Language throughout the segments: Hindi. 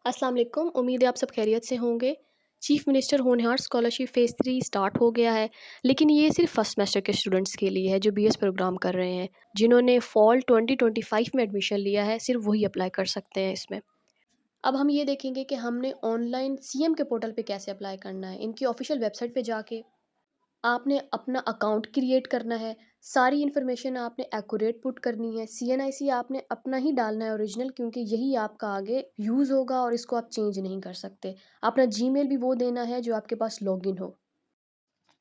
अस्सलाम वालेकुम। उम्मीद है आप सब खैरियत से होंगे। चीफ़ मिनिस्टर होनहार स्कॉलरशिप फ़ेज़ 3 स्टार्ट हो गया है, लेकिन ये सिर्फ़ फर्स्ट सेमेस्टर के स्टूडेंट्स के लिए है जो बीएस प्रोग्राम कर रहे हैं। जिन्होंने फ़ॉल 2025 में एडमिशन लिया है, सिर्फ़ वही अप्लाई कर सकते हैं इसमें। अब हम ये देखेंगे कि हमने ऑनलाइन सीएम के पोर्टल पे कैसे अप्लाई करना है। इनकी ऑफ़िशियल वेबसाइट पे जाके आपने अपना अकाउंट क्रिएट करना है, सारी इन्फॉर्मेशन आपने एक्यूरेट पुट करनी है, सीएनआईसी आपने अपना ही डालना है ओरिजिनल, क्योंकि यही आपका आगे यूज़ होगा और इसको आप चेंज नहीं कर सकते। अपना जीमेल भी वो देना है जो आपके पास लॉगिन हो।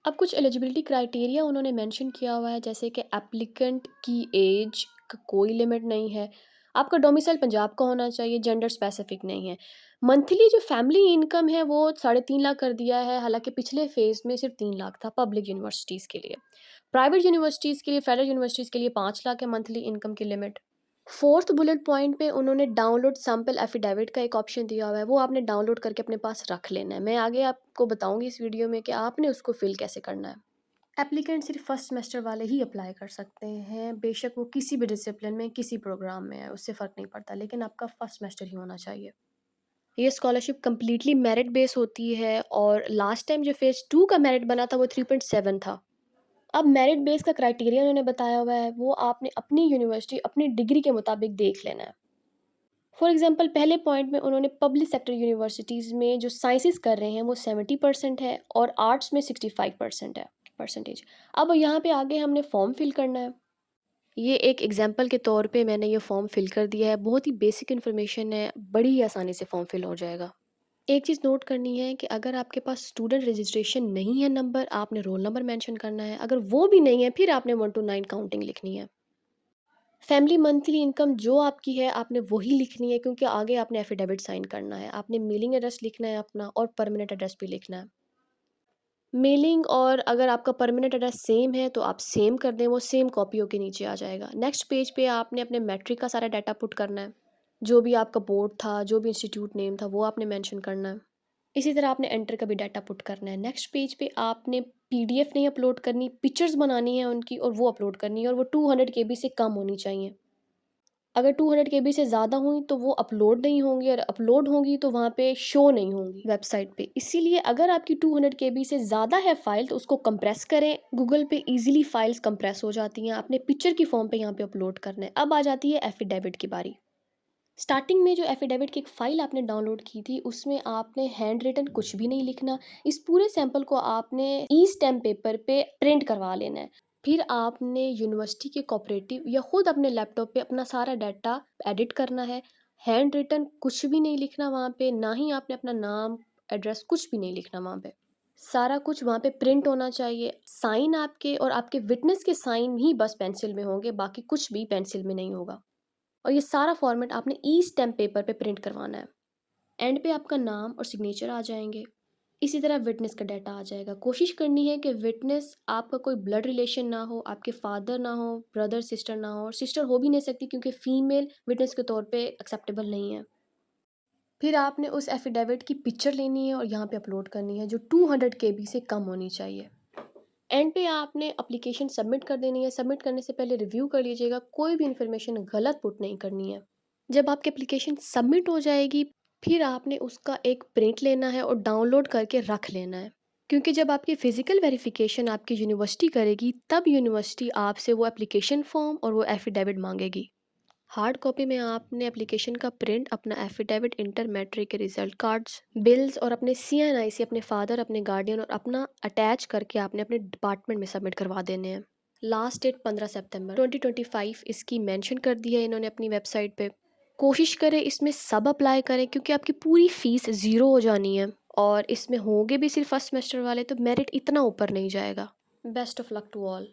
अब कुछ एलिजिबिलिटी क्राइटेरिया उन्होंने मेंशन किया हुआ है, जैसे कि एप्लीकेंट की एज का कोई लिमिट नहीं है, आपका डोमिसाइल पंजाब का होना चाहिए, जेंडर स्पेसिफिक नहीं है। मंथली जो फैमिली इनकम है वो 3.5 लाख कर दिया है, हालांकि पिछले फेज़ में सिर्फ 3 लाख था पब्लिक यूनिवर्सिटीज़ के लिए। प्राइवेट यूनिवर्सिटीज़ के लिए, फेडरल यूनिवर्सिटीज़ के लिए 5 लाख है मंथली इनकम की लिमिट। फोर्थ बुलेट पॉइंट पे उन्होंने डाउनलोड सैंपल एफिडेविट का एक ऑप्शन दिया हुआ है, वो आपने डाउनलोड करके अपने पास रख लेना है। मैं आगे आपको बताऊंगी इस वीडियो में कि आपने उसको फिल कैसे करना है। एप्लीकेंट सिर्फ फर्स्ट सेमेस्टर वाले ही अप्लाई कर सकते हैं, बेशक वो किसी भी डिसिप्लिन में किसी प्रोग्राम में है, उससे फ़र्क नहीं पड़ता, लेकिन आपका फर्स्ट सेमेस्टर ही होना चाहिए। ये स्कॉलरशिप कम्प्लीटली मेरिट बेस होती है और लास्ट टाइम जो फेज़ 2 का मेरिट बना था वो 3.7 था। अब मेरिट बेस का क्राइटेरिया उन्होंने बताया हुआ है, वो आपने अपनी यूनिवर्सिटी अपनी डिग्री के मुताबिक देख लेना है। फॉर एग्जांपल पहले पॉइंट में उन्होंने पब्लिक सेक्टर यूनिवर्सिटीज़ में जो साइंसेस कर रहे हैं वो 70% है और आर्ट्स में 65% है परसेंटेज। अब यहाँ पे आगे हमने फॉर्म फिल करना है। ये एक एग्जांपल के तौर पे मैंने ये फॉर्म फिल कर दिया है, बहुत ही बेसिक इन्फॉर्मेशन है, बड़ी ही आसानी से फॉर्म फिल हो जाएगा। एक चीज़ नोट करनी है कि अगर आपके पास स्टूडेंट रजिस्ट्रेशन नहीं है नंबर, आपने रोल नंबर मेंशन करना है, अगर वो भी नहीं है फिर आपने 1 to 9 काउंटिंग लिखनी है। फैमिली मंथली इनकम जो आपकी है आपने वही लिखनी है, क्योंकि आगे आपने एफिडेविट साइन करना है, आपने मेलिंग एड्रेस लिखना है अपना और परमानेंट एड्रेस भी लिखना है। मेलिंग और अगर आपका परमानेंट एड्रेस सेम है तो आप सेम कर दें, वो सेम कॉपियों के नीचे आ जाएगा। नेक्स्ट पेज पे आपने अपने मैट्रिक का सारा डाटा पुट करना है, जो भी आपका बोर्ड था, जो भी इंस्टीट्यूट नेम था वो आपने मेंशन करना है। इसी तरह आपने एंटर का भी डाटा पुट करना है। नेक्स्ट पेज पे आपने पीडीएफ नहीं अपलोड करनी, पिक्चर्स बनानी है उनकी और वो अपलोड करनी है, और वो 200 केबी से कम होनी चाहिए। अगर 200 केबी से ज़्यादा हुई तो वो अपलोड नहीं होंगी, और अपलोड होंगी तो वहाँ पे शो नहीं होंगी वेबसाइट पे। इसीलिए अगर आपकी 200 केबी से ज़्यादा है फ़ाइल तो उसको कंप्रेस करें। गूगल पे ईज़िली फ़ाइल्स कंप्रेस हो जाती हैं। आपने पिक्चर की फ़ॉर्म पे यहाँ पे अपलोड करना है। अब आ जाती है एफिडेविट की बारी। स्टार्टिंग में जो एफिडेविट की एक फ़ाइल आपने डाउनलोड की थी उसमें आपने हैंड रिटन कुछ भी नहीं लिखना। इस पूरे सैंपल को आपने ई स्टैम्प पेपर पे प्रिंट करवा लेना है। फिर आपने यूनिवर्सिटी के कोऑपरेटिव या खुद अपने लैपटॉप पे अपना सारा डाटा एडिट करना है। हैंड रिटन कुछ भी नहीं लिखना वहाँ पे, ना ही आपने अपना नाम, एड्रेस कुछ भी नहीं लिखना वहाँ पे। सारा कुछ वहाँ पे प्रिंट होना चाहिए। साइन आपके और आपके विटनेस के साइन ही बस पेंसिल में होंगे, बाकी कुछ भी पेंसिल में नहीं होगा। और ये सारा फॉर्मेट आपने ई स्टैम्प पेपर पे प्रिंट करवाना है। एंड पे आपका नाम और सिग्नेचर आ जाएंगे। इसी तरह विटनेस का डाटा आ जाएगा। कोशिश करनी है कि विटनेस आपका कोई ब्लड रिलेशन ना हो, आपके फादर ना हो, ब्रदर सिस्टर ना हो, और सिस्टर हो भी नहीं सकती क्योंकि फीमेल विटनेस के तौर पे एक्सेप्टेबल नहीं है। फिर आपने उस एफिडेविट की पिक्चर लेनी है और यहाँ पे अपलोड करनी है, जो 200 केबी से कम होनी चाहिए। एंड पे आपने एप्लीकेशन सबमिट कर देनी है। सबमिट करने से पहले रिव्यू कर लीजिएगा, कोई भी इन्फॉर्मेशन गलत पुट नहीं करनी है। जब आपकी एप्लीकेशन सबमिट हो जाएगी, फिर आपने उसका एक प्रिंट लेना है और डाउनलोड करके रख लेना है, क्योंकि जब आपकी फ़िज़िकल वेरिफिकेशन आपकी यूनिवर्सिटी करेगी तब यूनिवर्सिटी आपसे वो एप्लीकेशन फ़ॉर्म और वो एफ़िडेविट मांगेगी। हार्ड कॉपी में आपने एप्लीकेशन का प्रिंट, अपना एफ़िडेविट, इंटर मैट्रिक के रिज़ल्ट कार्ड्स, बिल्स और अपने सीएनआईसी, अपने फादर, अपने गार्डियन और अपना अटैच करके आपने अपने डिपार्टमेंट में सबमिट करवा देने हैं। लास्ट डेट 15 सितंबर 2025 इसकी मेंशन कर दी है इन्होंने अपनी वेबसाइट पे। कोशिश करें इसमें सब अप्लाई करें, क्योंकि आपकी पूरी फ़ीस ज़ीरो हो जानी है और इसमें होंगे भी सिर्फ फर्स्ट सेमेस्टर वाले, तो मेरिट इतना ऊपर नहीं जाएगा। Best of luck to all.